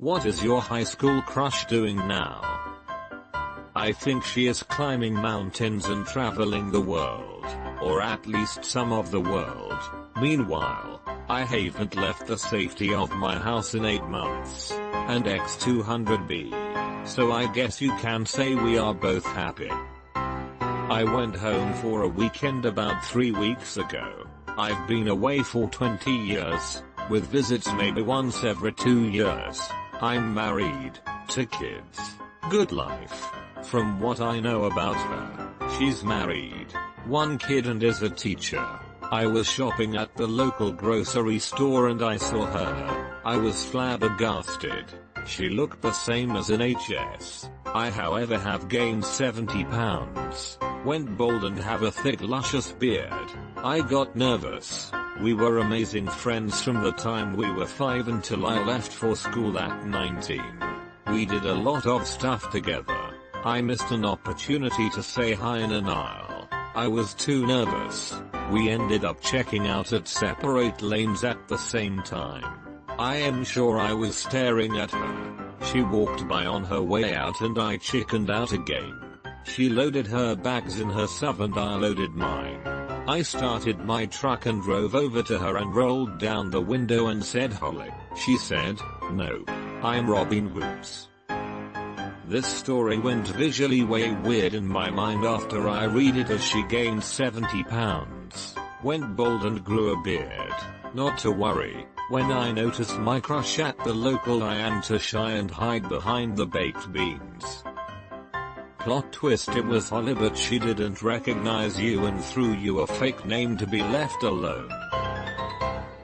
What is your high school crush doing now? I think she is climbing mountains and traveling the world, or at least some of the world. Meanwhile, I haven't left the safety of my house in 8 months, and X200B. So I guess you can say we are both happy. I went home for a weekend about 3 weeks ago. I've been away for 20 years, with visits maybe once every 2 years. I'm married, 2 kids. Good life. From what I know about her, she's married, 1 kid and is a teacher. I was shopping at the local grocery store and I saw her. I was flabbergasted. She looked the same as in HS. I however have gained 70 pounds, went bald and have a thick luscious beard. I got nervous. We were amazing friends from the time we were 5 until I left for school at 19. We did a lot of stuff together. I missed an opportunity to say hi in an aisle. I was too nervous. We ended up checking out at separate lanes at the same time. I am sure I was staring at her. She walked by on her way out and I chickened out again. She loaded her bags in her SUV and I loaded mine. I started my truck and drove over to her and rolled down the window and said Holly. She said, "No. I'm Robin Whoops." This story went visually way weird in my mind after I read it as she gained 70 pounds, went bald and grew a beard. Not to worry, when I noticed my crush at the local I am too shy and hide behind the baked beans. Plot twist, it was Holly but she didn't recognize you and threw you a fake name to be left alone.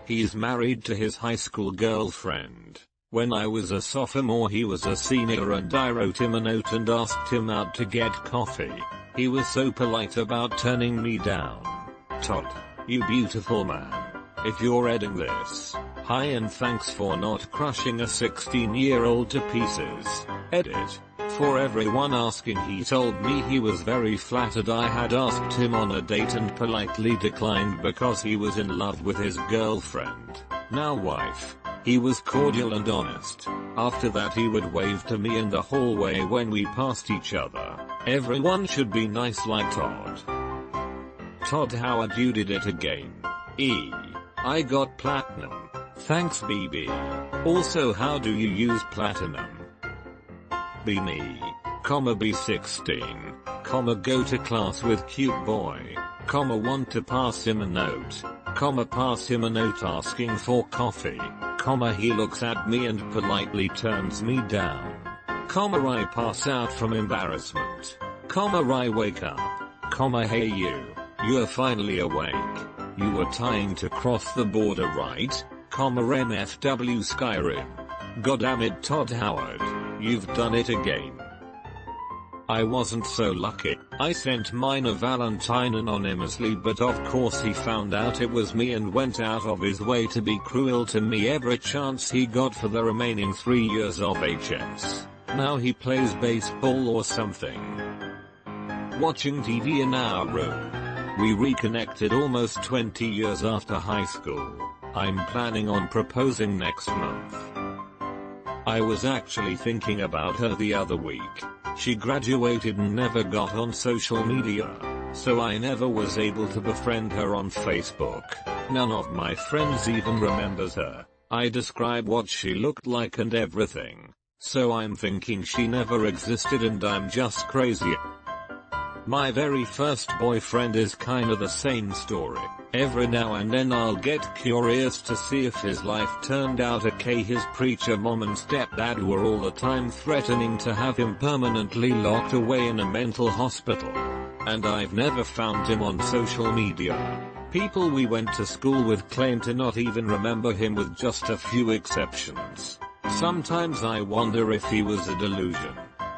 He's married to his high school girlfriend. When I was a sophomore he was a senior and I wrote him a note and asked him out to get coffee. He was so polite about turning me down. Todd, you beautiful man. If you're reading this, hi and thanks for not crushing a 16-year-old to pieces. Edit. For everyone asking, he told me he was very flattered I had asked him on a date and politely declined because he was in love with his girlfriend, now wife. He was cordial and honest. After that he would wave to me in the hallway when we passed each other. Everyone should be nice like Todd. Todd Howard, you did it again. I got platinum. Thanks BB. Also, how do you use platinum? Be me, be 16, go to class with cute boy, want to pass him a note, pass him a note asking for coffee, he looks at me and politely turns me down, I pass out from embarrassment, I wake up, hey you're finally awake, you were trying to cross the border right, MFW Skyrim. Goddamn Todd Howard, you've done it again. I wasn't so lucky. I sent mine a Valentine anonymously, but of course he found out it was me and went out of his way to be cruel to me every chance he got for the remaining 3 years of HS. Now he plays baseball or something. Watching TV in our room. We reconnected almost 20 years after high school. I'm planning on proposing next month. I was actually thinking about her the other week. She graduated and never got on social media, so I never was able to befriend her on Facebook. None of my friends even remembers her. I describe what she looked like and everything, so I'm thinking she never existed and I'm just crazy. My very first boyfriend is kinda the same story. Every now and then I'll get curious to see if his life turned out okay. His preacher mom and stepdad were all the time threatening to have him permanently locked away in a mental hospital. And I've never found him on social media. People we went to school with claim to not even remember him with just a few exceptions. Sometimes I wonder if he was a delusion.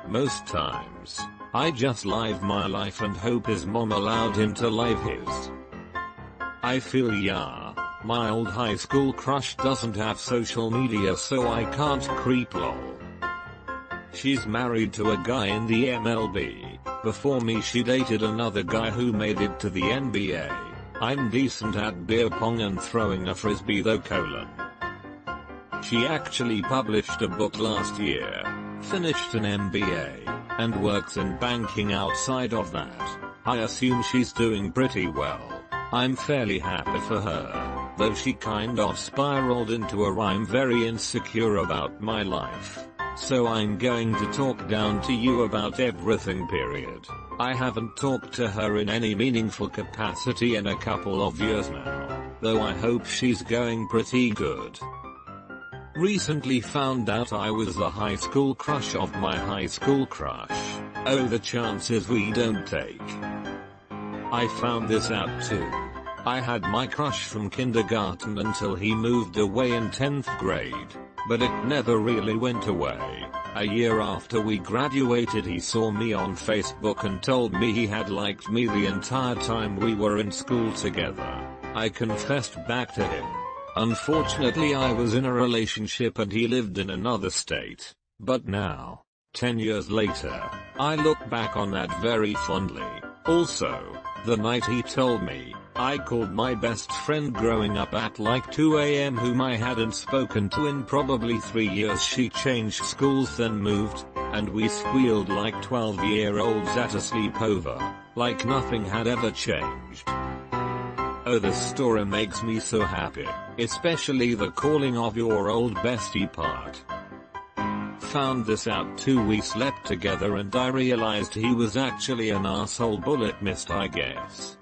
Most times, I just live my life and hope his mom allowed him to live his. I feel my old high school crush doesn't have social media so I can't creep lol. She's married to a guy in the MLB. Before me she dated another guy who made it to the NBA. I'm decent at beer pong and throwing a frisbee though. She actually published a book last year, finished an MBA, and works in banking outside of that. I assume she's doing pretty well. I'm fairly happy for her, though she kind of spiraled into a I'm very insecure about my life. So I'm going to talk down to you about everything period. I haven't talked to her in any meaningful capacity in a couple of years now, though I hope she's going pretty good. Recently found out I was the high school crush of my high school crush. Oh, the chances we don't take. I found this out too. I had my crush from kindergarten until he moved away in 10th grade, but it never really went away. A year after we graduated, he saw me on Facebook and told me he had liked me the entire time we were in school together. I confessed back to him. Unfortunately, I was in a relationship and he lived in another state. But now, 10 years later, I look back on that very fondly. Also, the night he told me, I called my best friend growing up at like 2 AM whom I hadn't spoken to in probably 3 years. She changed schools then moved, and we squealed like 12-year-olds at a sleepover, like nothing had ever changed. Oh, this story makes me so happy, especially the calling of your old bestie part. Found this out too. We slept together and I realized he was actually an asshole. Bullet missed, I guess.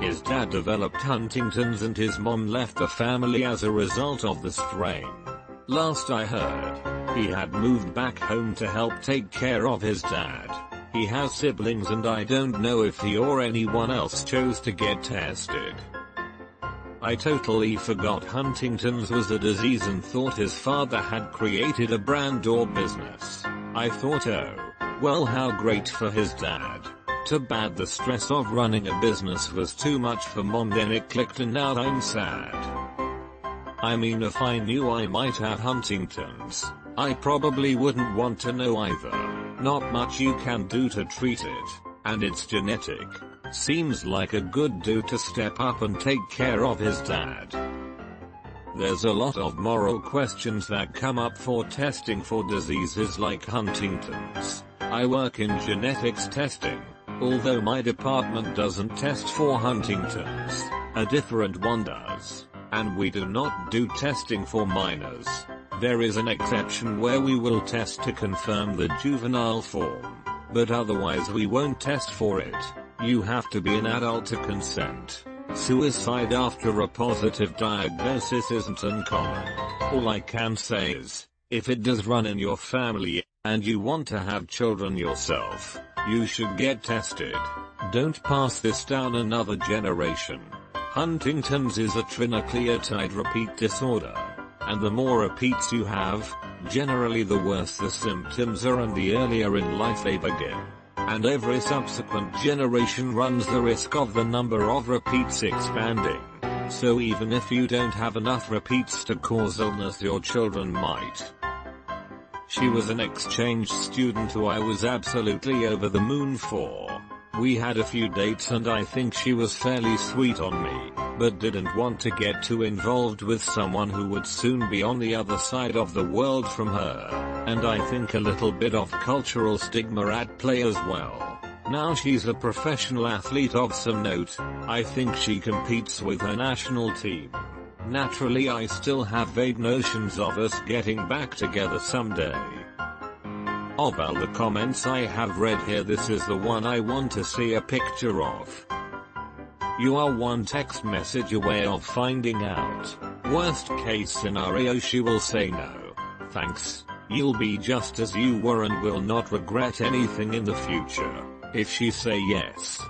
His dad developed Huntington's and his mom left the family as a result of the strain. Last I heard, he had moved back home to help take care of his dad. He has siblings and I don't know if he or anyone else chose to get tested. I totally forgot Huntington's was a disease and thought his father had created a brand or business. I thought, oh, well, how great for his dad. Too bad the stress of running a business was too much for mom. Then it clicked and now I'm sad. I mean, if I knew I might have Huntington's, I probably wouldn't want to know either. Not much you can do to treat it, and it's genetic. Seems like a good dude to step up and take care of his dad. There's a lot of moral questions that come up for testing for diseases like Huntington's. I work in genetics testing, although my department doesn't test for Huntington's, a different one does, and we do not do testing for minors. There is an exception where we will test to confirm the juvenile form, but otherwise we won't test for it. You have to be an adult to consent. Suicide after a positive diagnosis isn't uncommon. All I can say is, if it does run in your family, and you want to have children yourself, you should get tested. Don't pass this down another generation. Huntington's is a trinucleotide repeat disorder, and the more repeats you have, generally the worse the symptoms are and the earlier in life they begin. And every subsequent generation runs the risk of the number of repeats expanding. So even if you don't have enough repeats to cause illness, your children might. She was an exchange student who I was absolutely over the moon for. We had a few dates and I think she was fairly sweet on me, but didn't want to get too involved with someone who would soon be on the other side of the world from her. And I think a little bit of cultural stigma at play as well. Now she's a professional athlete of some note. I think she competes with her national team. Naturally, I still have vague notions of us getting back together someday. Of all the comments I have read here, this is the one I want to see a picture of. You are one text message away of finding out. Worst case scenario, she will say no. Thanks. You'll be just as you were and will not regret anything in the future, if she say yes.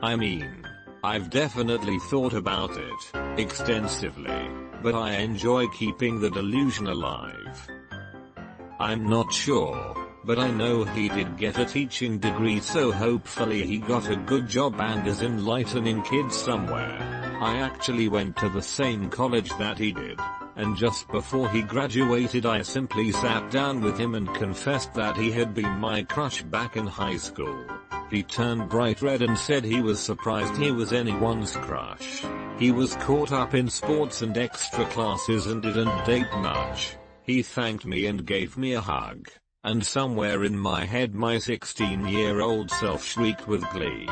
I mean, I've definitely thought about it, extensively, but I enjoy keeping the delusion alive. I'm not sure, but I know he did get a teaching degree, so hopefully he got a good job and is enlightening kids somewhere. I actually went to the same college that he did. And just before he graduated, I simply sat down with him and confessed that he had been my crush back in high school. He turned bright red and said he was surprised he was anyone's crush. He was caught up in sports and extra classes and didn't date much. He thanked me and gave me a hug. And somewhere in my head my 16-year-old self shrieked with glee.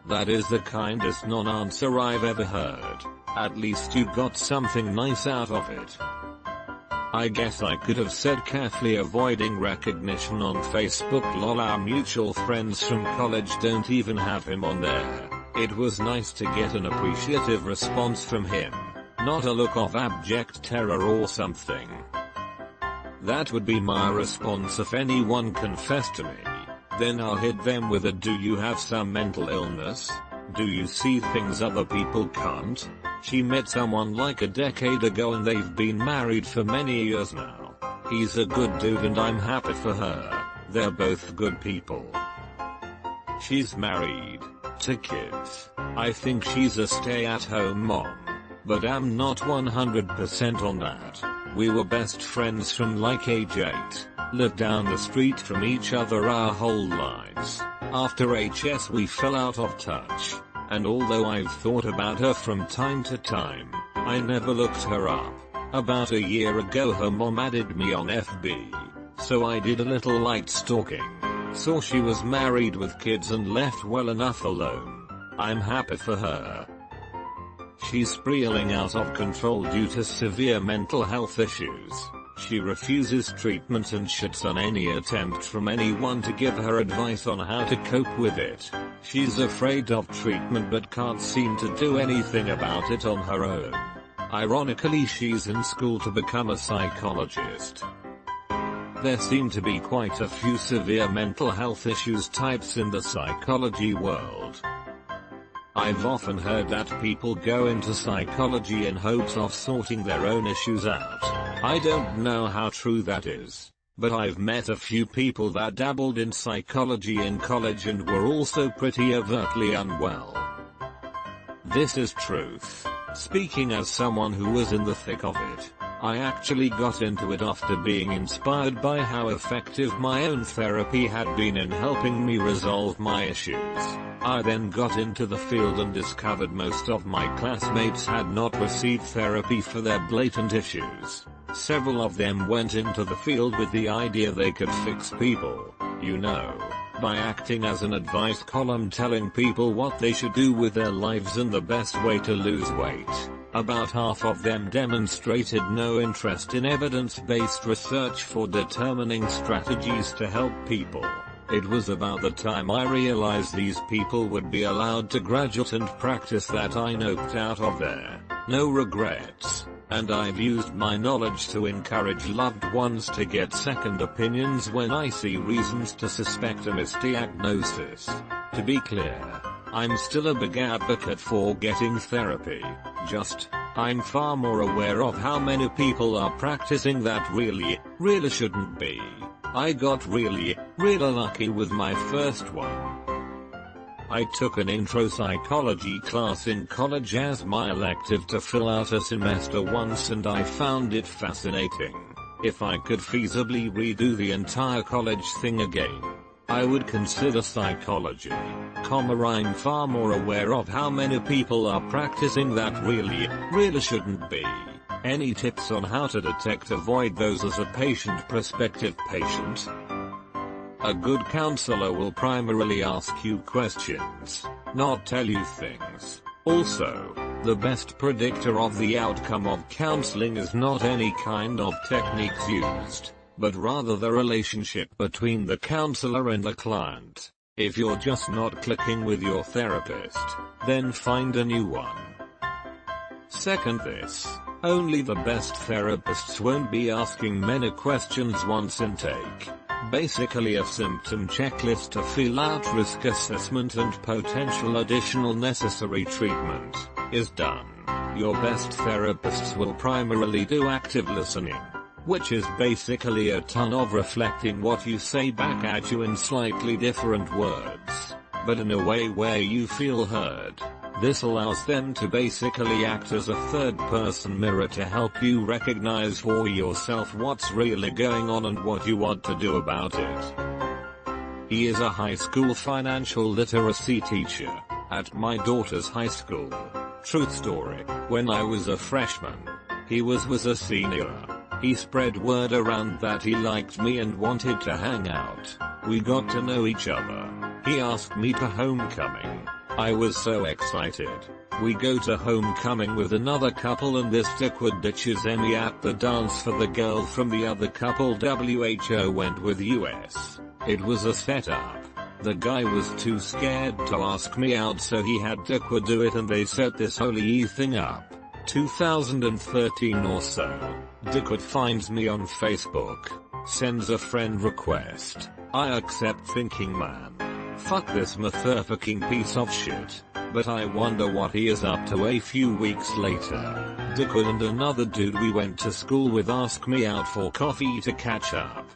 That is the kindest non-answer I've ever heard. At least you got something nice out of it. I guess I could have said carefully avoiding recognition on Facebook. Lol, our mutual friends from college don't even have him on there. It was nice to get an appreciative response from him. Not a look of abject terror or something. That would be my response if anyone confessed to me. Then I'll hit them with a "Do you have some mental illness? Do you see things other people can't?" She met someone like a decade ago and they've been married for many years now. He's a good dude and I'm happy for her. They're both good people. She's married, to kids. I think she's a stay-at-home mom. But I'm not 100% on that. We were best friends from like age 8, lived down the street from each other our whole lives. After HS we fell out of touch. And although I've thought about her from time to time, I never looked her up. About a year ago her mom added me on FB. So I did a little light stalking. Saw she was married with kids and left well enough alone. I'm happy for her. She's spiraling out of control due to severe mental health issues. She refuses treatment and shits on any attempt from anyone to give her advice on how to cope with it. She's afraid of treatment but can't seem to do anything about it on her own. Ironically, she's in school to become a psychologist. There seem to be quite a few severe mental health issues types in the psychology world. I've often heard that people go into psychology in hopes of sorting their own issues out. I don't know how true that is, but I've met a few people that dabbled in psychology in college and were also pretty overtly unwell. This is truth. Speaking as someone who was in the thick of it, I actually got into it after being inspired by how effective my own therapy had been in helping me resolve my issues. I then got into the field and discovered most of my classmates had not received therapy for their blatant issues. Several of them went into the field with the idea they could fix people, you know, by acting as an advice column telling people what they should do with their lives and the best way to lose weight. About half of them demonstrated no interest in evidence-based research for determining strategies to help people. It was about the time I realized these people would be allowed to graduate and practice that I noped out of there. No regrets. And I've used my knowledge to encourage loved ones to get second opinions when I see reasons to suspect a misdiagnosis. To be clear, I'm still a big advocate for getting therapy. I'm far more aware of how many people are practicing that really shouldn't be. I got really lucky with my first one. I took an intro psychology class in college as my elective to fill out a semester once and I found it fascinating. If I could feasibly redo the entire college thing again, I would consider psychology. I'm far more aware of how many people are practicing that really shouldn't be. Any tips on how to detect avoid those as a prospective patient? A good counselor will primarily ask you questions, not tell you things. Also, the best predictor of the outcome of counseling is not any kind of techniques used, but rather the relationship between the counselor and the client. If you're just not clicking with your therapist, then find a new one. Second, only the best therapists won't be asking many questions once intake. Basically a symptom checklist to fill out, risk assessment and potential additional necessary treatment is done. Your best therapists will primarily do active listening, which is basically a ton of reflecting what you say back at you in slightly different words, but in a way where you feel heard. This allows them to basically act as a third-person mirror to help you recognize for yourself what's really going on and what you want to do about it. He is a high school financial literacy teacher at my daughter's high school. Truth story, when I was a freshman, he was a senior. He spread word around that he liked me and wanted to hang out. We got to know each other. He asked me to homecoming. I was so excited. We go to homecoming with another couple and this dickwad ditches Emmy at the dance for the girl from the other couple. WHO went with US. It was a setup. The guy was too scared to ask me out, so he had dickwad do it and they set this holy thing up. 2013 or so. Dickwad finds me on Facebook. Sends a friend request. I accept thinking, man, fuck this motherfucking piece of shit. But I wonder what he is up to. A few weeks later, Dickwad and another dude we went to school with asked me out for coffee to catch up.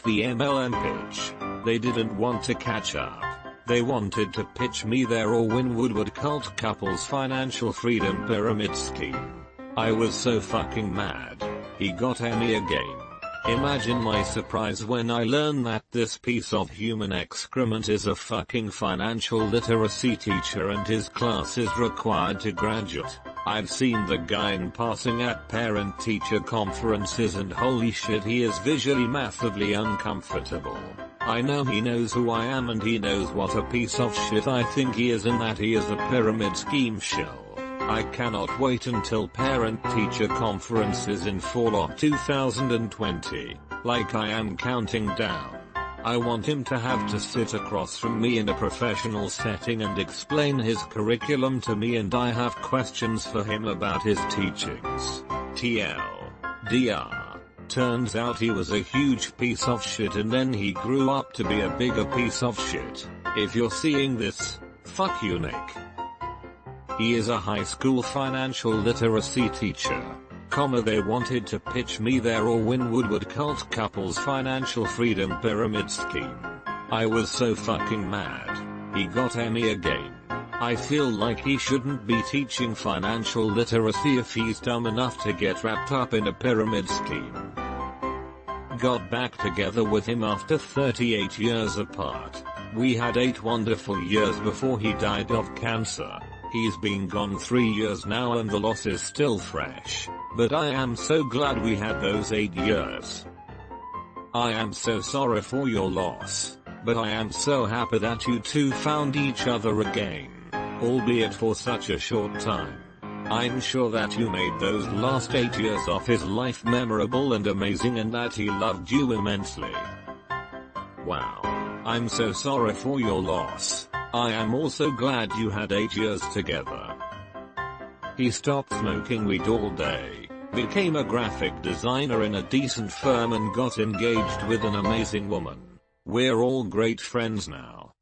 The MLM pitch. They didn't want to catch up. They wanted to pitch me their Orwin Woodward cult couples financial freedom pyramid scheme. I was so fucking mad. He got Emmy again. Imagine my surprise when I learned that this piece of human excrement is a fucking financial literacy teacher and his class is required to graduate. I've seen the guy in passing at parent-teacher conferences and holy shit, he is visually massively uncomfortable. I know he knows who I am and he knows what a piece of shit I think he is and that he is a pyramid scheme shill. I cannot wait until parent-teacher conferences in fall of 2020, like I am counting down. I want him to have to sit across from me in a professional setting and explain his curriculum to me, and I have questions for him about his teachings. TLDR. Turns out he was a huge piece of shit and then he grew up to be a bigger piece of shit. If you're seeing this, fuck you, Nick. He is a high school financial literacy teacher. They wanted to pitch me their Orwin Woodward cult couples financial freedom pyramid scheme. I was so fucking mad. He got Emmy again. I feel like he shouldn't be teaching financial literacy if he's dumb enough to get wrapped up in a pyramid scheme. Got back together with him after 38 years apart. We had 8 wonderful years before he died of cancer. He's been gone 3 years now and the loss is still fresh. But I am so glad we had those 8 years. I am so sorry for your loss. But I am so happy that you two found each other again. Albeit for such a short time. I'm sure that you made those last 8 years of his life memorable and amazing and that he loved you immensely. Wow. I'm so sorry for your loss. I am also glad you had 8 years together. He stopped smoking weed all day, became a graphic designer in a decent firm and got engaged with an amazing woman. We're all great friends now.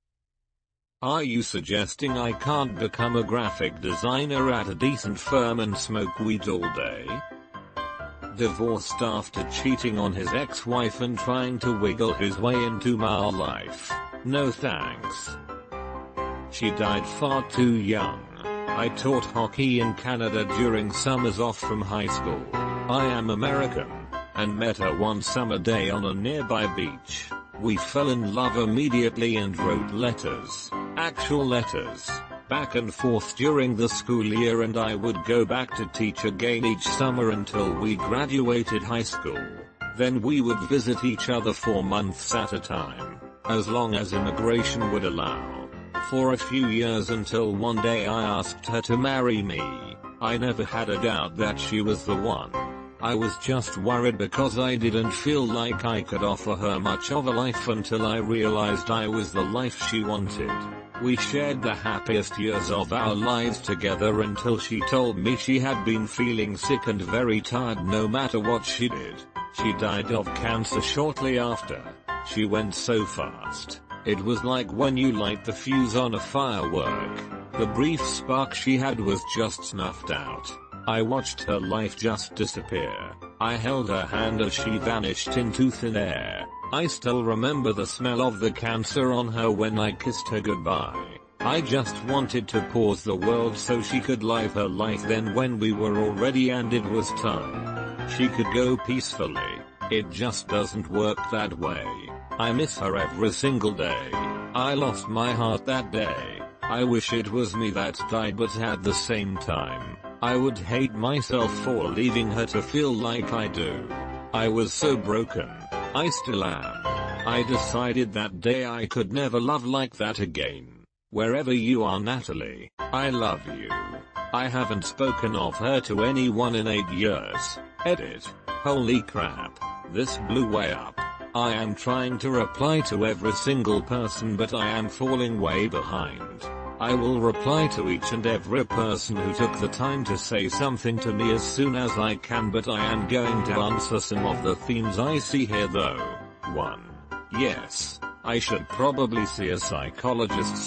Are you suggesting I can't become a graphic designer at a decent firm and smoke weed all day? Divorced after cheating on his ex-wife and trying to wiggle his way into my life. No thanks. She died far too young. I taught hockey in Canada during summers off from high school. I am American. And met her one summer day on a nearby beach. We fell in love immediately and wrote letters. Actual letters. Back and forth during the school year, and I would go back to teach again each summer until we graduated high school. Then we would visit each other for months at a time. As long as immigration would allow. For a few years until one day I asked her to marry me. I never had a doubt that she was the one. I was just worried because I didn't feel like I could offer her much of a life until I realized I was the life she wanted. We shared the happiest years of our lives together until she told me she had been feeling sick and very tired no matter what she did. She died of cancer shortly after. She went so fast. It was like when you light the fuse on a firework. The brief spark she had was just snuffed out. I watched her life just disappear. I held her hand as she vanished into thin air. I still remember the smell of the cancer on her when I kissed her goodbye. I just wanted to pause the world so she could live her life then when we were all ready and it was time. She could go peacefully. It just doesn't work that way. I miss her every single day. I lost my heart that day. I wish it was me that died, but at the same time, I would hate myself for leaving her to feel like I do. I was so broken. I still am. I decided that day I could never love like that again. Wherever you are, Natalie, I love you. I haven't spoken of her to anyone in 8 years. Edit. Holy crap. This blew way up. I am trying to reply to every single person, but I am falling way behind. I will reply to each and every person who took the time to say something to me as soon as I can, but I am going to answer some of the themes I see here though. 1. Yes, I should probably see a psychiatrist.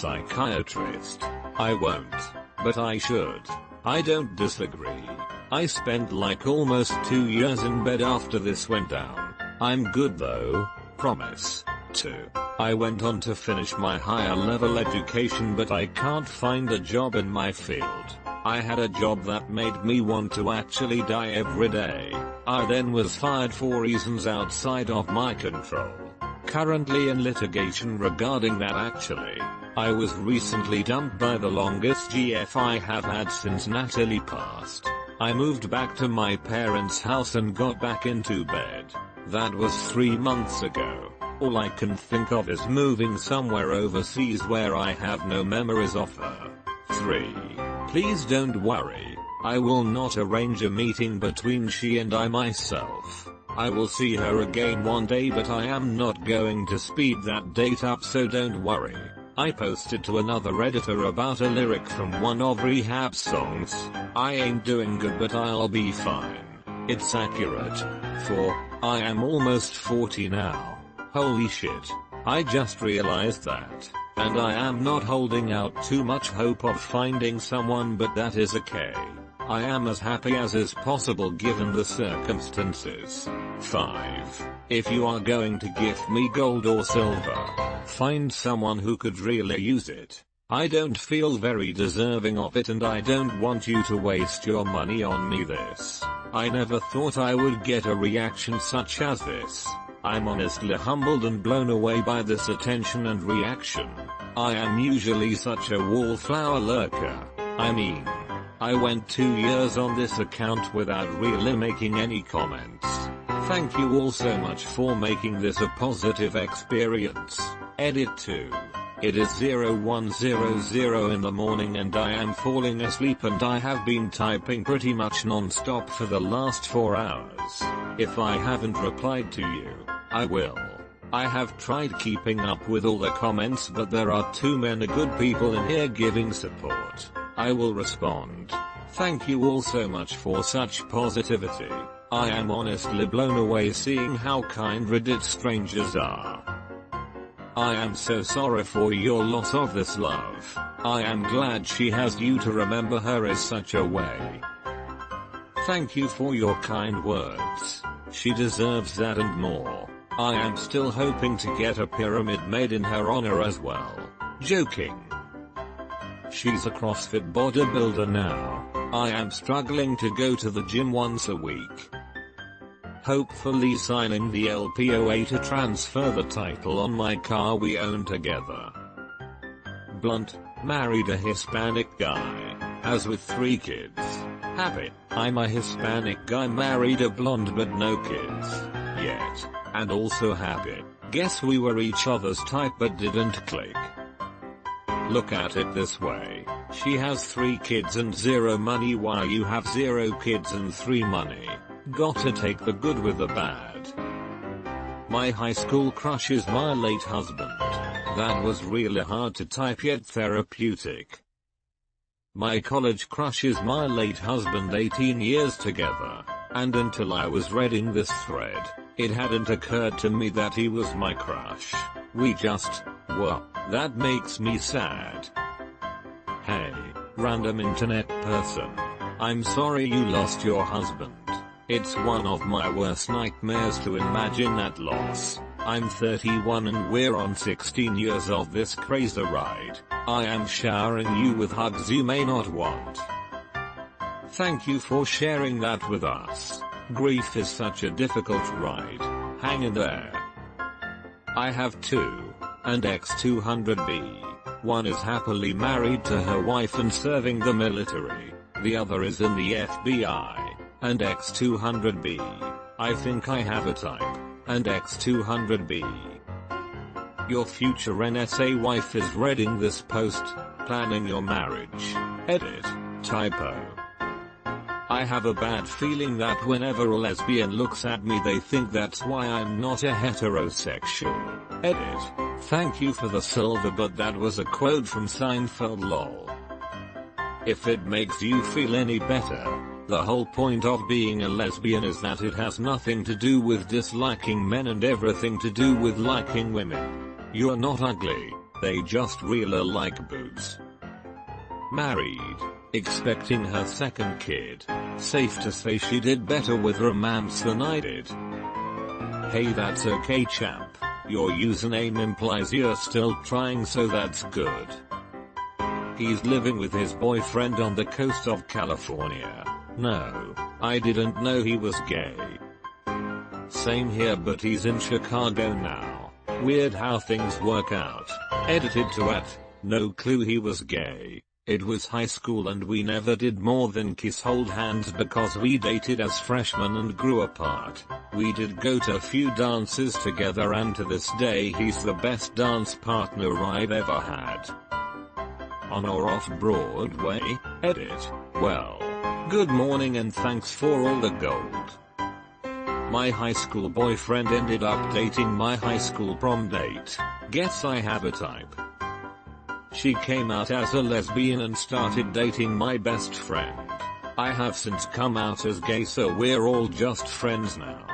I won't, but I should. I don't disagree. I spent like almost 2 years in bed after this went down. I'm good though, promise. 2. I went on to finish my higher level education, but I can't find a job in my field. I had a job that made me want to actually die every day. I then was fired for reasons outside of my control. Currently in litigation regarding that actually. I was recently dumped by the longest GF I have had since Natalie passed. I moved back to my parents' house and got back into bed. That was 3 months ago. All I can think of is moving somewhere overseas where I have no memories of her. 3. Please don't worry. I will not arrange a meeting between she and I myself. I will see her again one day, but I am not going to speed that date up, so don't worry. I posted to another Redditor about a lyric from one of Rehab's songs. I ain't doing good, but I'll be fine. It's accurate. 4. I am almost 40 now. Holy shit. I just realized that. And I am not holding out too much hope of finding someone, but that is okay. I am as happy as is possible given the circumstances. 5. If you are going to gift me gold or silver, find someone who could really use it. I don't feel very deserving of it, and I don't want you to waste your money on me this. I never thought I would get a reaction such as this. I'm honestly humbled and blown away by this attention and reaction. I am usually such a wallflower lurker. I mean, I went 2 years on this account without really making any comments. Thank you all so much for making this a positive experience. Edit 2. It is 0100 in the morning and I am falling asleep, and I have been typing pretty much non-stop for the last 4 hours. If I haven't replied to you, I will. I have tried keeping up with all the comments, but there are too many good people in here giving support. I will respond. Thank you all so much for such positivity. I am honestly blown away seeing how kind Reddit strangers are. I am so sorry for your loss of this love. I am glad she has you to remember her in such a way. Thank you for your kind words. She deserves that and more. I am still hoping to get a pyramid made in her honor as well. Joking. She's a CrossFit bodybuilder now. I am struggling to go to the gym once a week. Hopefully signing the LPOA to transfer the title on my car we own together. Blunt, married a Hispanic guy, has with 3 kids. Happy. I'm a Hispanic guy married a blonde but no kids. Yet. And also happy. Guess we were each other's type but didn't click. Look at it this way. She has 3 kids and 0 money while you have 0 kids and 3 money. Gotta take the good with the bad. My high school crush is my late husband. That was really hard to type yet therapeutic. My college crush is my late husband, 18 years together. And until I was reading this thread, it hadn't occurred to me that he was my crush. We just were. That makes me sad. Hey, random internet person. I'm sorry you lost your husband. It's one of my worst nightmares to imagine that loss. I'm 31 and we're on 16 years of this crazy ride. I am showering you with hugs you may not want. Thank you for sharing that with us. Grief is such a difficult ride. Hang in there. I have 2. And X200B. One is happily married to her wife and serving the military. The other is in the FBI, and X200B. I think I have a type, and X200B. Your future NSA wife is reading this post, planning your marriage. Edit. Typo. I have a bad feeling that whenever a lesbian looks at me they think that's why I'm not a heterosexual. Edit. Thank you for the silver, but that was a quote from Seinfeld lol. If it makes you feel any better, the whole point of being a lesbian is that it has nothing to do with disliking men and everything to do with liking women. You're not ugly, they just really like boobs. Married, expecting her second kid. Safe to say she did better with romance than I did. Hey, that's okay champ, your username implies you're still trying, so that's good. He's living with his boyfriend on the coast of California. No, I didn't know he was gay. Same here, but he's in Chicago now. Weird how things work out. Edited to no clue he was gay. It was high school and we never did more than kiss, hold hands because we dated as freshmen and grew apart. We did go to a few dances together and to this day he's the best dance partner I've ever had. On or off Broadway? Edit. Well, good morning and thanks for all the gold. My high school boyfriend ended up dating my high school prom date. Guess I have a type. She came out as a lesbian and started dating my best friend. I have since come out as gay, so we're all just friends now.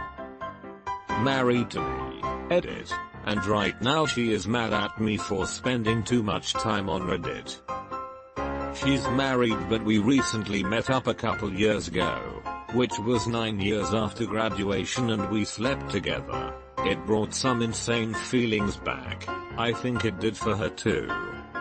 Married to me. Edit. And right now she is mad at me for spending too much time on Reddit. She's married, but we recently met up a couple years ago, which was 9 years after graduation, and we slept together. It brought some insane feelings back. I think it did for her too.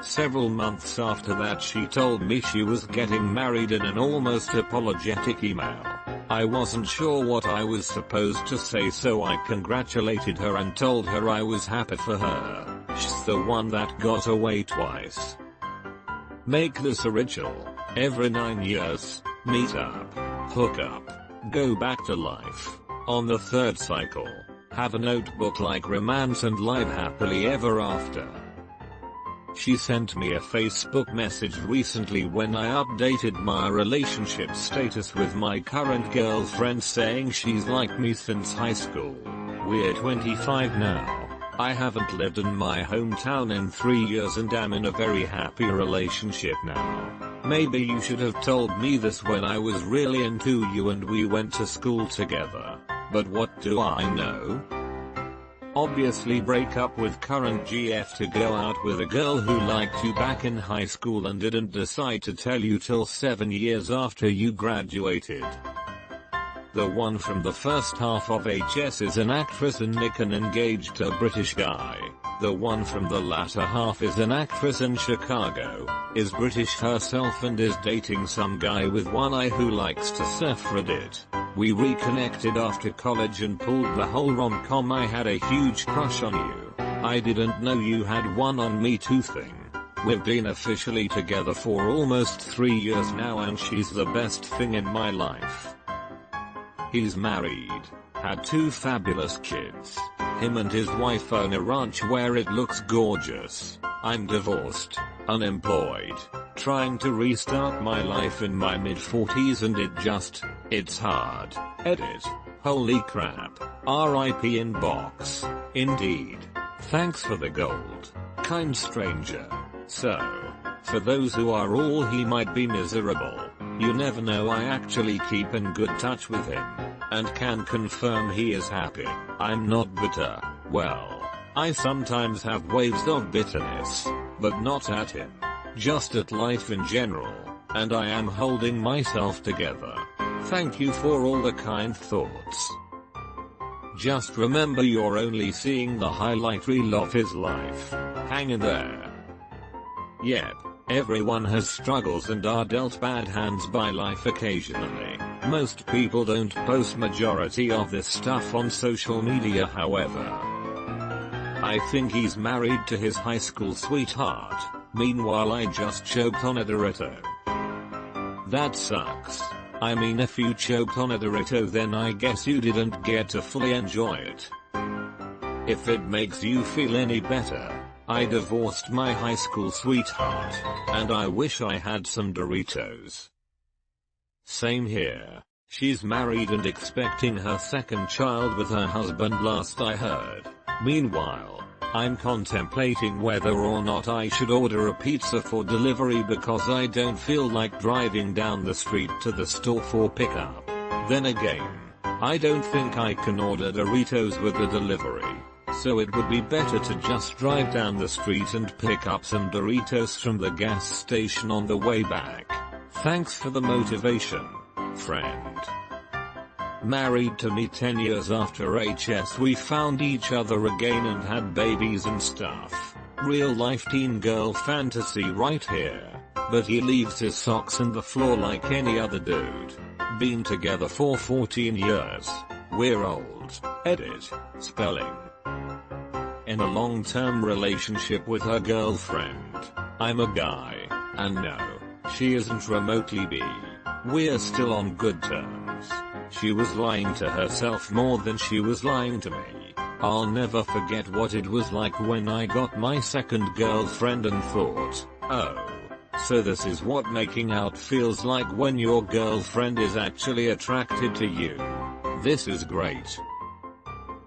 Several months after that she told me she was getting married in an almost apologetic email. I wasn't sure what I was supposed to say, so I congratulated her and told her I was happy for her. She's the one that got away twice. Make this a ritual. Every 9 years, meet up, hook up, go back to life. On the third cycle, have a notebook like romance and live happily ever after. She sent me a Facebook message recently when I updated my relationship status with my current girlfriend saying she's liked me since high school. We're 25 now. I haven't lived in my hometown in 3 years and am in a very happy relationship now. Maybe you should have told me this when I was really into you and we went to school together. But what do I know? Obviously break up with current GF to go out with a girl who liked you back in high school and didn't decide to tell you till 7 years after you graduated. The one from the first half of HS is an actress and Nick and engaged to a British guy. The one from the latter half is an actress in Chicago, is British herself and is dating some guy with one eye who likes to surf Reddit. We reconnected after college and pulled the whole rom-com I had a huge crush on you. I didn't know you had one on me too thing. We've been officially together for almost 3 years now and she's the best thing in my life. He's married, had 2 fabulous kids. Him and his wife own a ranch where it looks gorgeous. I'm divorced, unemployed, trying to restart my life in my mid-40s and it's hard. Edit. Holy crap. RIP inbox. Indeed. Thanks for the gold, kind stranger. So, for those who are all he might be miserable, you never know, I actually keep in good touch with him, and can confirm he is happy. I'm not bitter. Well, I sometimes have waves of bitterness, but not at him. Just at life in general, and I am holding myself together. Thank you for all the kind thoughts. Just remember you're only seeing the highlight reel of his life. Hang in there. Yep, everyone has struggles and are dealt bad hands by life occasionally. Most people don't post majority of this stuff on social media, however. I think he's married to his high school sweetheart. Meanwhile I just choked on a Dorito. That sucks. I mean, if you choked on a Dorito then I guess you didn't get to fully enjoy it. If it makes you feel any better, I divorced my high school sweetheart, and I wish I had some Doritos. Same here. She's married and expecting her second child with her husband last I heard. Meanwhile, I'm contemplating whether or not I should order a pizza for delivery because I don't feel like driving down the street to the store for pickup. Then again, I don't think I can order Doritos with the delivery, so it would be better to just drive down the street and pick up some Doritos from the gas station on the way back. Thanks for the motivation, friend. Married to me 10 years after HS we found each other again and had babies and stuff. Real life teen girl fantasy right here. But he leaves his socks on the floor like any other dude. Been together for 14 years. We're old. Edit. Spelling. In a long-term relationship with her girlfriend. I'm a guy. And no, she isn't remotely bi. We're still on good terms. She was lying to herself more than she was lying to me. I'll never forget what it was like when I got my second girlfriend and thought, oh, so this is what making out feels like when your girlfriend is actually attracted to you. This is great.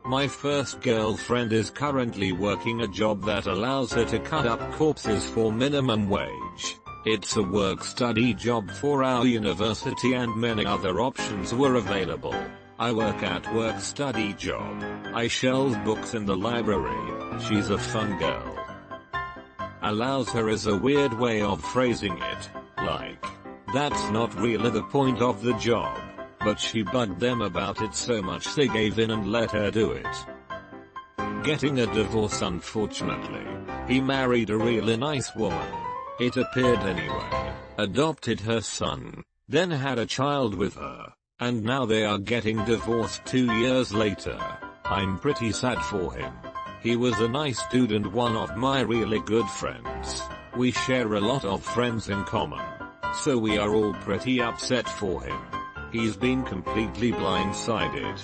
My first girlfriend is currently working a job that allows her to cut up corpses for minimum wage. It's a work-study job for our university and many other options were available. I work at work-study job. I shelve books in the library. She's a fun girl. Allows her is a weird way of phrasing it, like, that's not really the point of the job. But she bugged them about it so much they gave in and let her do it. Getting a divorce unfortunately. He married a really nice woman. It appeared anyway. Adopted her son. Then had a child with her. And now they are getting divorced 2 years later. I'm pretty sad for him. He was a nice dude and one of my really good friends. We share a lot of friends in common. So we are all pretty upset for him. He's been completely blindsided.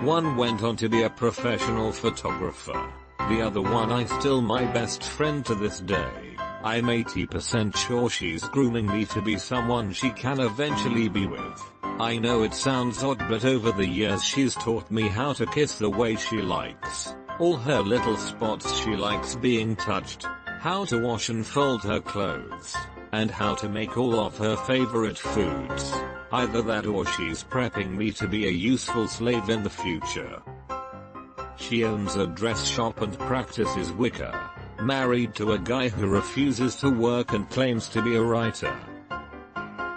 One went on to be a professional photographer. The other one is still my best friend to this day. I'm 80% sure she's grooming me to be someone she can eventually be with. I know it sounds odd but over the years she's taught me how to kiss the way she likes. All her little spots she likes being touched. How to wash and fold her clothes. And how to make all of her favorite foods. Either that or she's prepping me to be a useful slave in the future. She owns a dress shop and practices Wicca. Married to a guy who refuses to work and claims to be a writer.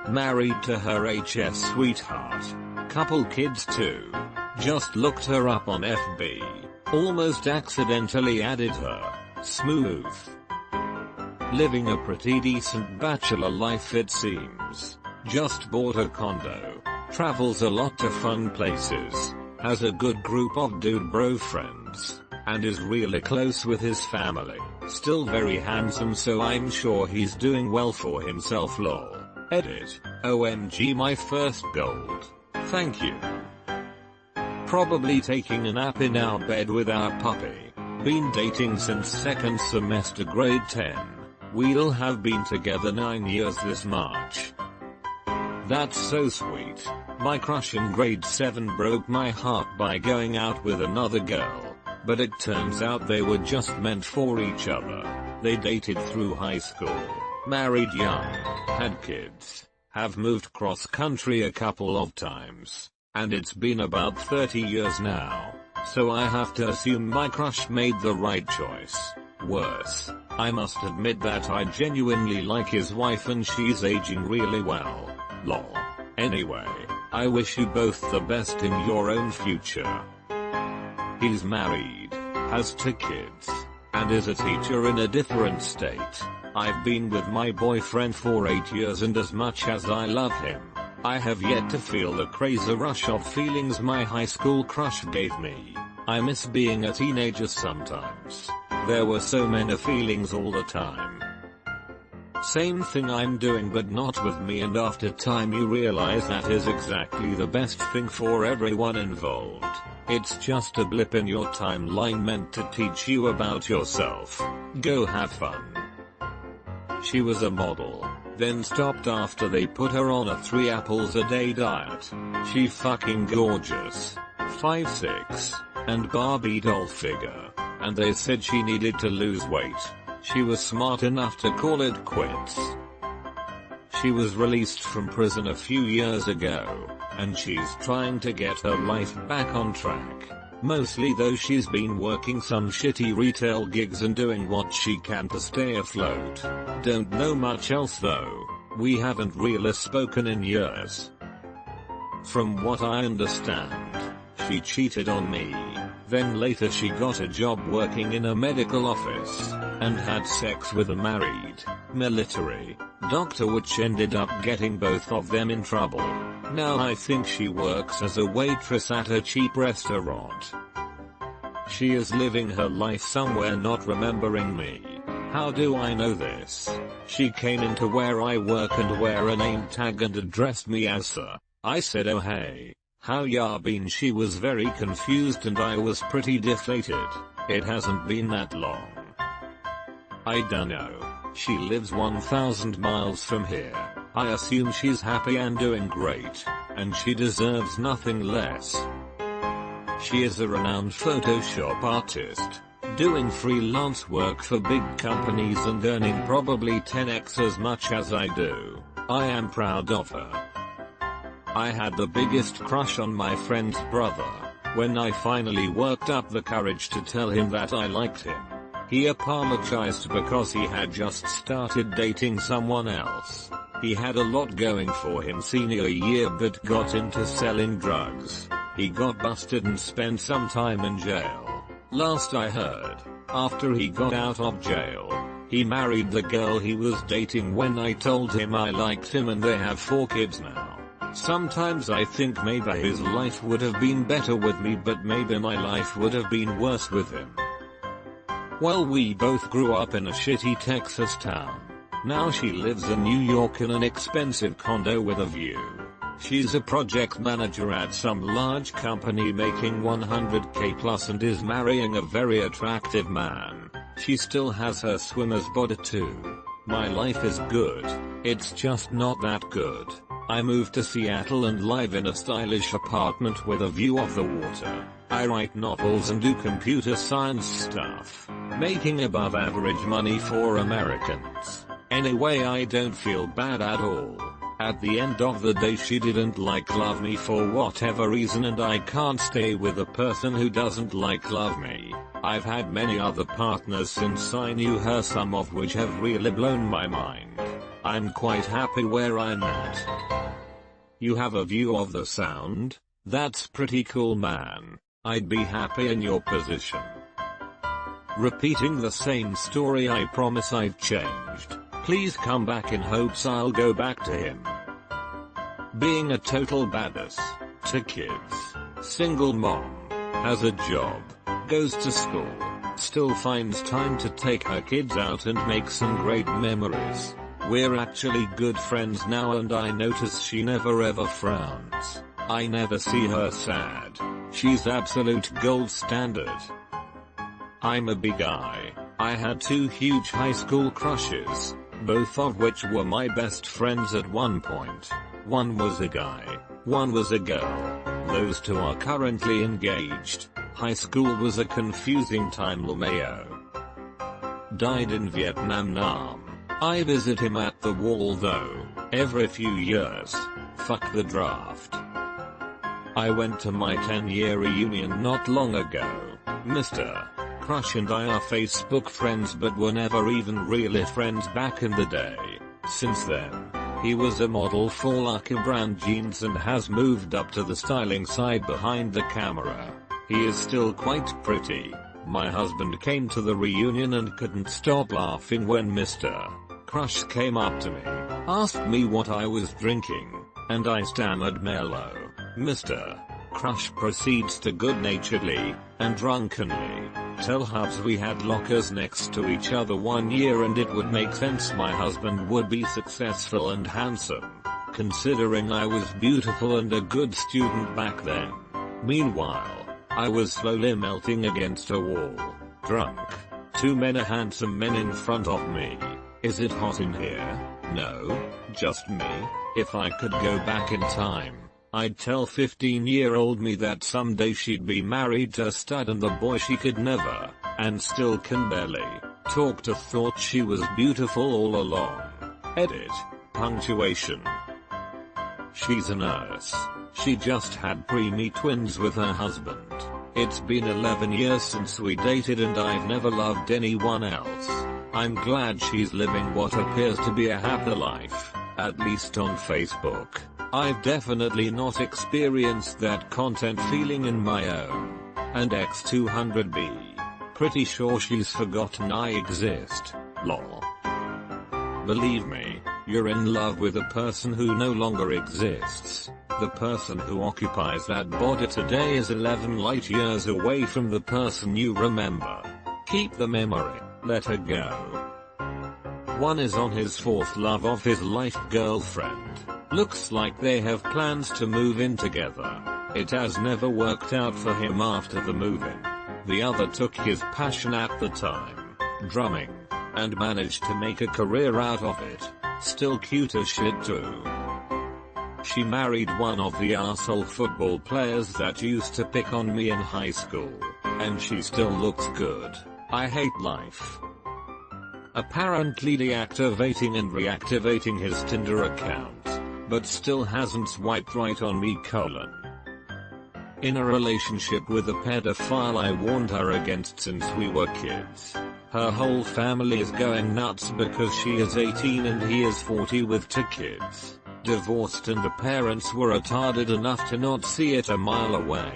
Married to her HS sweetheart. Couple kids too. Just looked her up on FB. Almost accidentally added her. Smooth. Living a pretty decent bachelor life it seems. Just bought a condo. Travels a lot to fun places. Has a good group of dude bro friends. And is really close with his family. Still very handsome so I'm sure he's doing well for himself lol. Edit. OMG my first gold. Thank you. Probably taking a nap in our bed with our puppy. Been dating since second semester grade 10. We'll have been together 9 years this March. That's so sweet. My crush in grade 7 broke my heart by going out with another girl. But it turns out they were just meant for each other. They dated through high school. Married young. Had kids. Have moved cross country a couple of times. And it's been about 30 years now. So I have to assume my crush made the right choice. Worse, I must admit that I genuinely like his wife and she's aging really well. Lol. Anyway, I wish you both the best in your own future. He's married, has 2 kids, and is a teacher in a different state. I've been with my boyfriend for 8 years and as much as I love him, I have yet to feel the crazy rush of feelings my high school crush gave me. I miss being a teenager sometimes. There were so many feelings all the time. Same thing I'm doing but not with me, and after time you realize that is exactly the best thing for everyone involved. It's just a blip in your timeline meant to teach you about yourself. Go have fun. She was a model, then stopped after they put her on a 3 apples a day diet. She fucking gorgeous. 5'6", and Barbie doll figure. And they said she needed to lose weight. She was smart enough to call it quits. She was released from prison a few years ago, and she's trying to get her life back on track. Mostly though she's been working some shitty retail gigs and doing what she can to stay afloat. Don't know much else though. We haven't really spoken in years. From what I understand, she cheated on me. Then later she got a job working in a medical office, and had sex with a married, military, doctor, which ended up getting both of them in trouble. Now I think she works as a waitress at a cheap restaurant. She is living her life somewhere not remembering me. How do I know this? She came into where I work and wear a name tag and addressed me as sir. I said, oh hey. How ya been? She was very confused and I was pretty deflated. It hasn't been that long. I dunno. She lives 1,000 miles from here. I assume she's happy and doing great, and she deserves nothing less. She is a renowned Photoshop artist, doing freelance work for big companies and earning probably 10x as much as I do. I am proud of her. I had the biggest crush on my friend's brother. When I finally worked up the courage to tell him that I liked him, he apologized because he had just started dating someone else. He had a lot going for him senior year but got into selling drugs. He got busted and spent some time in jail. Last I heard, after he got out of jail, he married the girl he was dating when I told him I liked him, and they have 4 kids now. Sometimes I think maybe his life would have been better with me, but maybe my life would have been worse with him. Well, we both grew up in a shitty Texas town. Now she lives in New York in an expensive condo with a view. She's a project manager at some large company making 100k plus and is marrying a very attractive man. She still has her swimmer's body too. My life is good. It's just not that good. I moved to Seattle and live in a stylish apartment with a view of the water. I write novels and do computer science stuff, making above average money for Americans. Anyway, I don't feel bad at all. At the end of the day, she didn't love me for whatever reason, and I can't stay with a person who doesn't love me. I've had many other partners since I knew her, some of which have really blown my mind. I'm quite happy where I'm at. You have a view of the Sound? That's pretty cool, man. I'd be happy in your position. Repeating the same story, I promise I've changed. Please come back in hopes I'll go back to him. Being a total badass. 2 kids. Single mom. Has a job. Goes to school. Still finds time to take her kids out and make some great memories. We're actually good friends now, and I notice she never ever frowns. I never see her sad. She's absolute gold standard. I'm a big guy. I had 2 huge high school crushes, both of which were my best friends at one point. One was a guy, one was a girl. Those 2 are currently engaged. High school was a confusing time. LMAO died in Vietnam. Nam. I visit him at the wall though, every few years. Fuck the draft. I went to my 10-year reunion not long ago. Mr. Crush and I are Facebook friends, but were never even really friends back in the day. Since then, he was a model for Lucky Brand jeans and has moved up to the styling side behind the camera. He is still quite pretty. My husband came to the reunion and couldn't stop laughing when Mr. Crush came up to me, asked me what I was drinking, and I stammered mellow. Mr. Crush proceeds to good-naturedly and drunkenly Tell Hubs we had lockers next to each other 1 year and it would make sense my husband would be successful and handsome, considering I was beautiful and a good student back then. Meanwhile, I was slowly melting against a wall, drunk. 2 men are handsome men in front of me. Is it hot in here? No, just me. If I could go back in time, I'd tell 15-year-old me that someday she'd be married to a stud and the boy she could never, and still can barely, talk to thought she was beautiful all along. Edit. Punctuation. She's a nurse. She just had preemie twins with her husband. It's been 11 years since we dated and I've never loved anyone else. I'm glad she's living what appears to be a happy life, at least on Facebook. I've definitely not experienced that content feeling in my own. And X200B. Pretty sure she's forgotten I exist. Lol. Believe me, you're in love with a person who no longer exists. The person who occupies that body today is 11 light years away from the person you remember. Keep the memory, let her go. One is on his 4th love of his life girlfriend. Looks like they have plans to move in together. It has never worked out for him after the move-in. The other took his passion at the time, drumming, and managed to make a career out of it. Still cute as shit too. She married one of the arsehole football players that used to pick on me in high school, and she still looks good. I hate life. Apparently deactivating and reactivating his Tinder account, but still hasn't swiped right on me : in a relationship with a pedophile I warned her against since we were kids. Her whole family is going nuts because she is 18 and he is 40 with 2 kids. Divorced and the parents were retarded enough to not see it a mile away.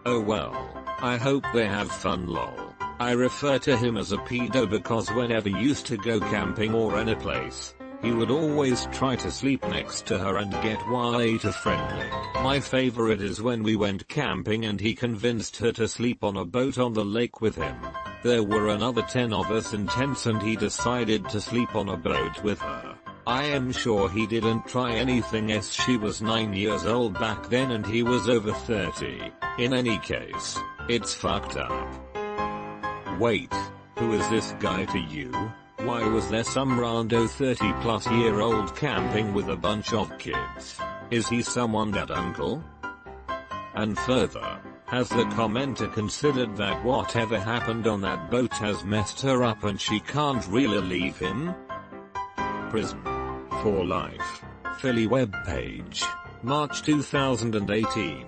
Oh well, I hope they have fun lol. I refer to him as a pedo because whenever used to go camping or any place, he would always try to sleep next to her and get way too friendly. My favorite is when we went camping and he convinced her to sleep on a boat on the lake with him. There were another 10 of us in tents and he decided to sleep on a boat with her. I am sure he didn't try anything as she was 9 years old back then and he was over 30. In any case, it's fucked up. Wait, who is this guy to you? Why was there some rando 30-plus-year-old camping with a bunch of kids? Is he someone that uncle? And further, has the commenter considered that whatever happened on that boat has messed her up and she can't really leave him? Prison for life. Philly webpage. March 2018.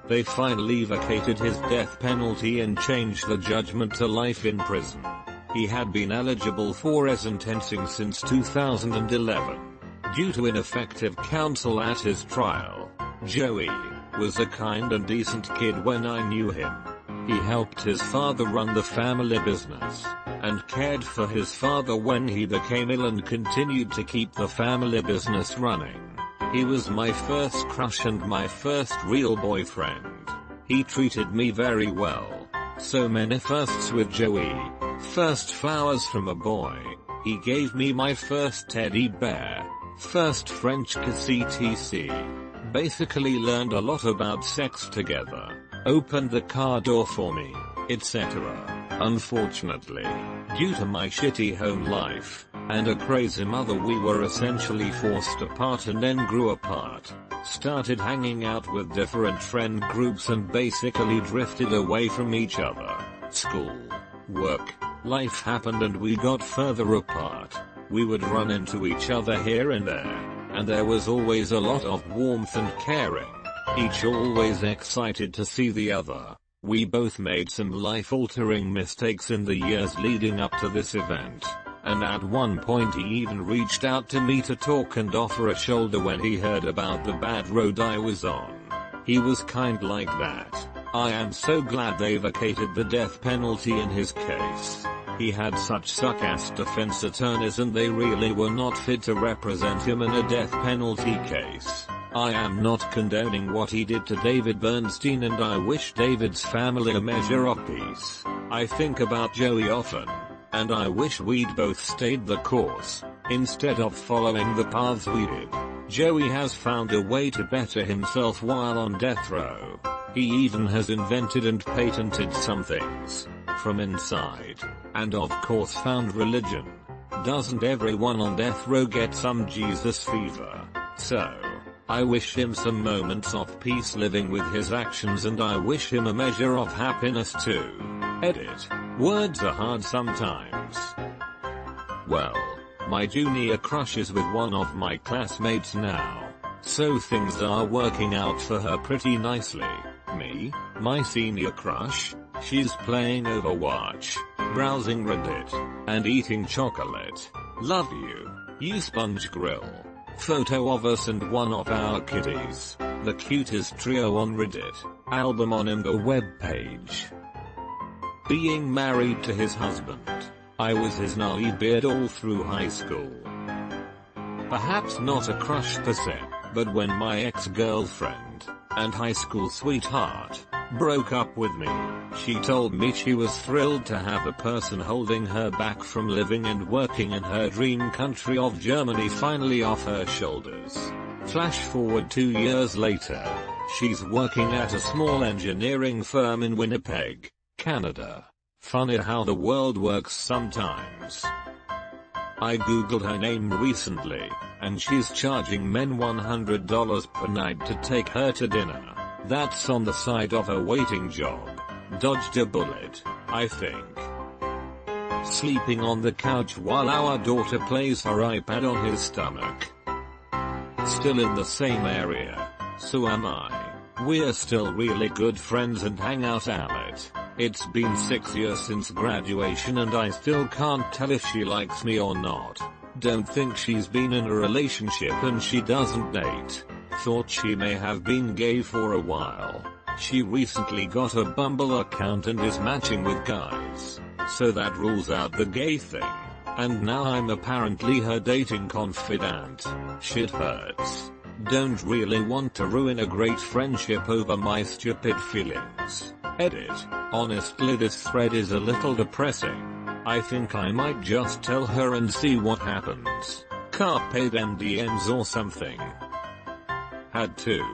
They finally vacated his death penalty and changed the judgment to life in prison. He had been eligible for sentencing since 2011. Due to ineffective counsel at his trial, Joey was a kind and decent kid when I knew him. He helped his father run the family business, and cared for his father when he became ill and continued to keep the family business running. He was my first crush and my first real boyfriend. He treated me very well. So many firsts with Joey. First flowers from a boy. He gave me my first teddy bear. First French kiss etc. Basically learned a lot about sex together. Opened the car door for me, etc. Unfortunately, due to my shitty home life, and a crazy mother, we were essentially forced apart and then grew apart. Started hanging out with different friend groups and basically drifted away from each other. School, work, life happened and we got further apart. We would run into each other here and there, and there was always a lot of warmth and caring. Each always excited to see the other. We both made some life-altering mistakes in the years leading up to this event, and at one point he even reached out to me to talk and offer a shoulder when he heard about the bad road I was on. He was kind like that. I am so glad they vacated the death penalty in his case. He had such suck-ass defense attorneys and they really were not fit to represent him in a death penalty case. I am not condoning what he did to David Bernstein and I wish David's family a measure of peace. I think about Joey often, and I wish we'd both stayed the course, instead of following the paths we did. Joey has found a way to better himself while on death row. He even has invented and patented some things from inside, and of course found religion. Doesn't everyone on death row get some Jesus fever? So, I wish him some moments of peace living with his actions, and I wish him a measure of happiness too. Edit. Words are hard sometimes. Well, my junior crush is with one of my classmates now, so things are working out for her pretty nicely. Me, my senior crush, she's playing Overwatch, browsing Reddit, and eating chocolate. Love you, you sponge grill. Photo of us and one of our kitties. The cutest trio on Reddit. Album on the webpage. Being married to his husband. I was his gnarly beard all through high school. Perhaps not a crush per se, but when my ex-girlfriend and high school sweetheart broke up with me, she told me she was thrilled to have a person holding her back from living and working in her dream country of Germany finally off her shoulders. Flash forward 2 years later, she's working at a small engineering firm in Winnipeg, Canada. Funny how the world works sometimes. I googled her name recently, and she's charging men $100 per night to take her to dinner. That's on the side of a waiting job. Dodged a bullet, I think. Sleeping on the couch while our daughter plays her iPad on his stomach. Still in the same area. So am I. We're still really good friends and hang out it. It's been 6 years since graduation and I still can't tell if she likes me or not. Don't think she's been in a relationship and she doesn't date. Thought she may have been gay for a while. She recently got a Bumble account and is matching with guys. So that rules out the gay thing. And now I'm apparently her dating confidant. Shit hurts. Don't really want to ruin a great friendship over my stupid feelings. Edit. Honestly, this thread is a little depressing. I think I might just tell her and see what happens. Carpe them DMs or something. Had two.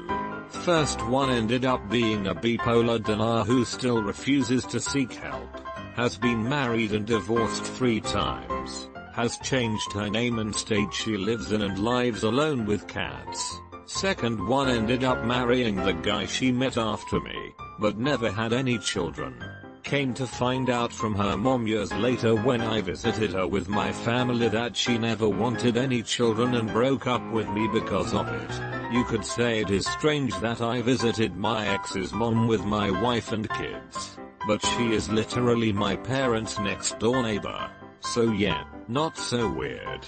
First one ended up being a bipolar denier who still refuses to seek help. Has been married and divorced 3 times. Has changed her name and state she lives in and lives alone with cats. Second one ended up marrying the guy she met after me, but never had any children. Came to find out from her mom years later when I visited her with my family that she never wanted any children and broke up with me because of it. You could say it is strange that I visited my ex's mom with my wife and kids, but she is literally my parents' next door neighbor. So yeah, not so weird.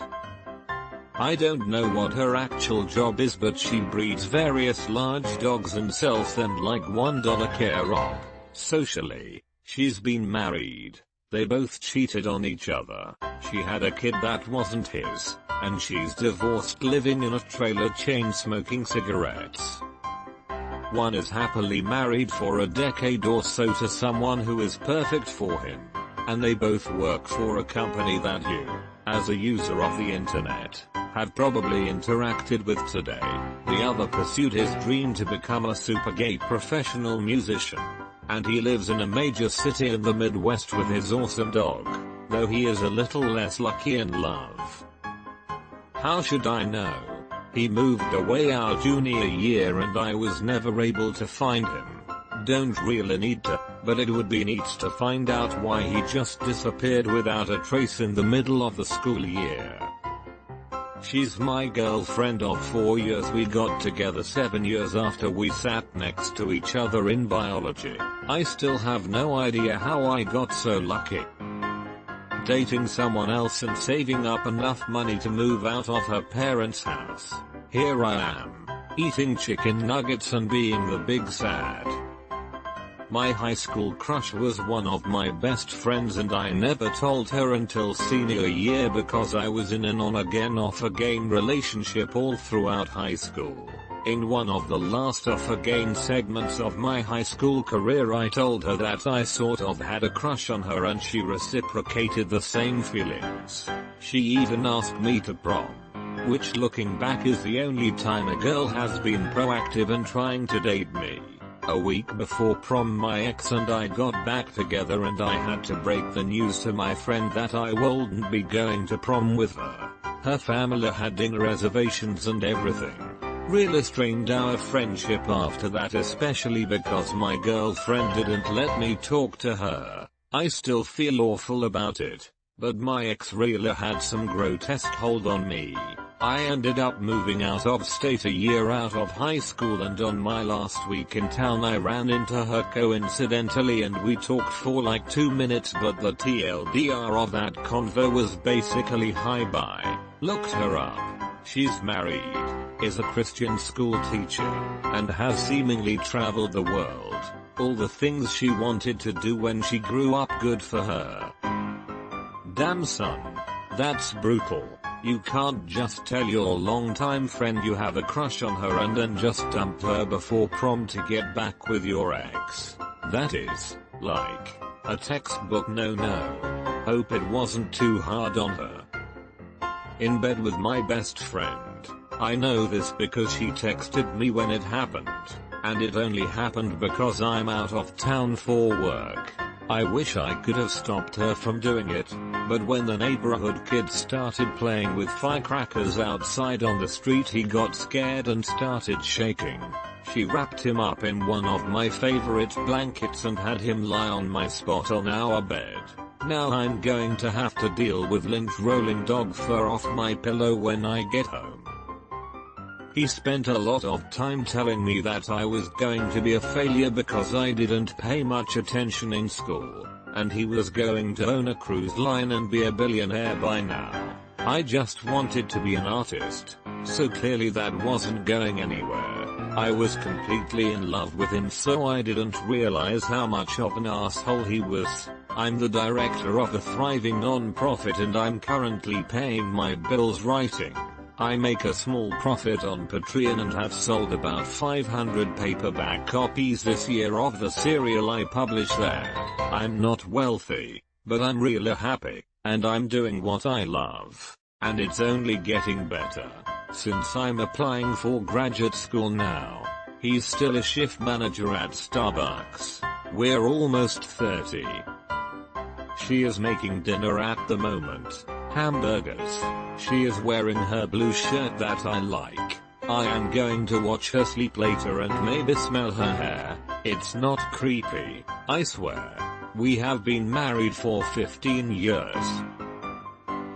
I don't know what her actual job is, but she breeds various large dogs and sells them like $1 care of. Socially, she's been married. They both cheated on each other. She had a kid that wasn't his, and she's divorced living in a trailer chain smoking cigarettes. One is happily married for a decade or so to someone who is perfect for him. And they both work for a company that you, as a user of the internet, have probably interacted with today. The other pursued his dream to become a super gay professional musician. And he lives in a major city in the Midwest with his awesome dog, though he is a little less lucky in love. How should I know? He moved away our junior year and I was never able to find him. Don't really need to, but it would be neat to find out why he just disappeared without a trace in the middle of the school year. She's my girlfriend of 4 years. We got together 7 years after we sat next to each other in biology. I still have no idea how I got so lucky. Dating someone else and saving up enough money to move out of her parents' house. Here I am, eating chicken nuggets and being the big sad. My high school crush was one of my best friends and I never told her until senior year because I was in an on-again off-again relationship all throughout high school. In one of the last off again segments of my high school career, I told her that I sort of had a crush on her and she reciprocated the same feelings. She even asked me to prom. Which, looking back, is the only time a girl has been proactive in trying to date me. A week before prom, my ex and I got back together and I had to break the news to my friend that I wouldn't be going to prom with her. Her family had dinner reservations and everything. Really strained our friendship after that, especially because my girlfriend didn't let me talk to her. I still feel awful about it, but my ex really had some grotesque hold on me. I ended up moving out of state a year out of high school, and on my last week in town I ran into her coincidentally and we talked for like 2 minutes, but the TLDR of that convo was basically hi bye. Looked her up. She's married, is a Christian school teacher, and has seemingly traveled the world. All the things she wanted to do when she grew up. Good for her. Damn son. That's brutal. You can't just tell your longtime friend you have a crush on her and then just dump her before prom to get back with your ex. That is, like, a textbook no-no. Hope it wasn't too hard on her. In bed with my best friend. I know this because she texted me when it happened, and it only happened because I'm out of town for work. I wish I could have stopped her from doing it, but when the neighborhood kid started playing with firecrackers outside on the street, he got scared and started shaking. She wrapped him up in one of my favorite blankets and had him lie on my spot on our bed. Now I'm going to have to deal with lint rolling dog fur off my pillow when I get home. He spent a lot of time telling me that I was going to be a failure because I didn't pay much attention in school, and he was going to own a cruise line and be a billionaire by now. I just wanted to be an artist, so clearly that wasn't going anywhere. I was completely in love with him, so I didn't realize how much of an asshole he was. I'm the director of a thriving non-profit and I'm currently paying my bills writing. I make a small profit on Patreon and have sold about 500 paperback copies this year of the serial I publish there. I'm not wealthy, but I'm really happy, and I'm doing what I love. And it's only getting better, since I'm applying for graduate school now. He's still a shift manager at Starbucks. We're almost 30. She is making dinner at the moment. Hamburgers. She is wearing her blue shirt that I like. I am going to watch her sleep later and maybe smell her hair. It's not creepy, I swear. We have been married for 15 years.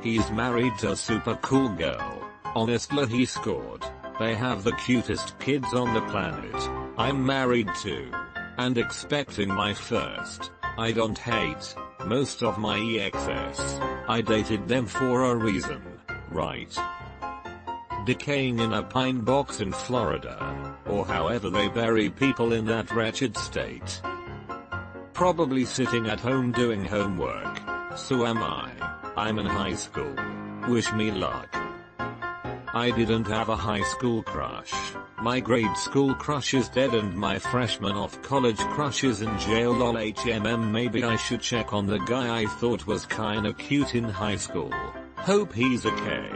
He's married to a super cool girl. Honestly, he scored. They have the cutest kids on the planet. I'm married too. And expecting my first. I don't hate most of my exes. I dated them for a reason, right? Decaying in a pine box in Florida, or however they bury people in that wretched state. Probably sitting at home doing homework. So am I. I'm in high school. Wish me luck. I didn't have a high school crush. My grade school crush is dead and my freshman of college crush is in jail. Lol maybe I should check on the guy I thought was kinda cute in high school. Hope he's okay.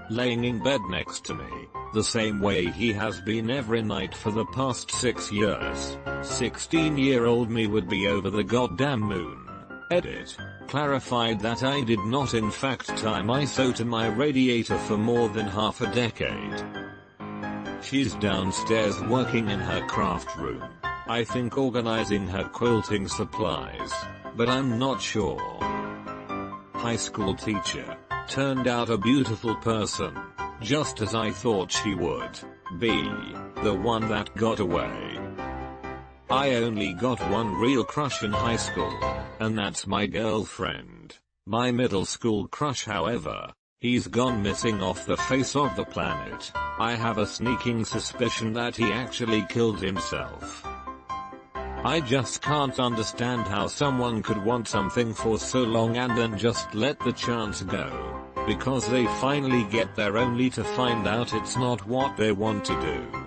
Laying in bed next to me, the same way he has been every night for the past 6 years. 16-year-old me would be over the goddamn moon. Edit. Clarified that I did not in fact tie ISO to my radiator for more than half a decade. She's downstairs working in her craft room. I think organizing her quilting supplies, but I'm not sure. High school teacher. Turned out a beautiful person. Just as I thought she would be. The one that got away. I only got one real crush in high school, and that's my girlfriend. My middle school crush, however, he's gone missing off the face of the planet. I have a sneaking suspicion that he actually killed himself. I just can't understand how someone could want something for so long and then just let the chance go. because they finally get there only to find out it's not what they want to do.